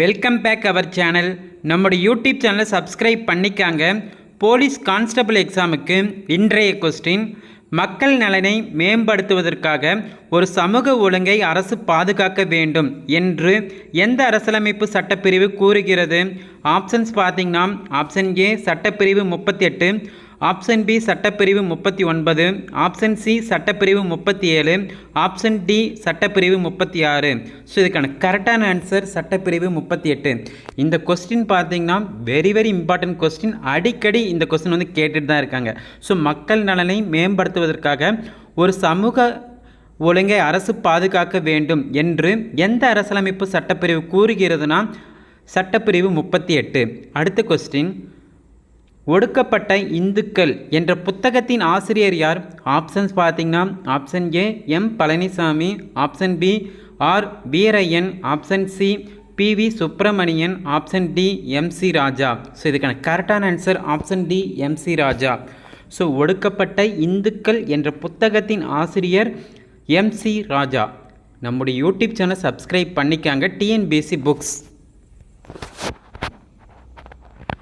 Welcome back our channel. நம்முடைய YouTube சேனலை subscribe பண்ணிக்காங்க. போலீஸ் கான்ஸ்டபிள் எக்ஸாமுக்கு இன்றைய கொஸ்டின்: மக்கள் நலனை மேம்படுத்துவதற்காக ஒரு சமூக ஒழுங்கை அரசு பாதுகாக்க வேண்டும் என்று எந்த அரசியலமைப்பு சட்டப்பிரிவு கூறுகிறது? ஆப்ஷன்ஸ் பார்த்தீங்கன்னா, ஆப்ஷன் ஏ சட்டப்பிரிவு 38, ஆப்ஷன் பி சட்டப்பிரிவு 39, ஆப்ஷன் சி சட்டப்பிரிவு 37, ஆப்ஷன் டி சட்டப்பிரிவு 36. ஸோ இதுக்கான கரெக்டான ஆன்சர் சட்டப்பிரிவு 38. இந்த கொஸ்டின் பார்த்தீங்கன்னா வெரி இம்பார்ட்டன்ட் கொஸ்டின். அடிக்கடி இந்த கொஸ்டின் வந்து கேட்டுட்டு தான் இருக்காங்க. ஸோ மக்கள் நலனை மேம்படுத்துவதற்காக ஒரு சமூக ஒழுங்கை அரசு பாதுகாக்க வேண்டும் என்று எந்த அரசியலமைப்பு சட்டப்பிரிவு கூறுகிறதுனா சட்டப்பிரிவு 38. அடுத்த கொஸ்டின்: ஒடுக்கப்பட்ட இந்துக்கள் என்ற புத்தகத்தின் ஆசிரியர் யார்? ஆப்ஷன்ஸ் பார்த்தீங்கன்னா, option A M Palanisamy, option B R Veeraiyan, option C P V. Subramanian, option D M C. Raja. So இதுக்கான கரெக்டான answer option D M C. Raja. So ஒடுக்கப்பட்ட இந்துக்கள் என்ற புத்தகத்தின் ஆசிரியர் எம்.சி. ராஜா. நம்முடைய யூடியூப் சேனல் சப்ஸ்கிரைப் பண்ணிக்காங்க. TNPSC books.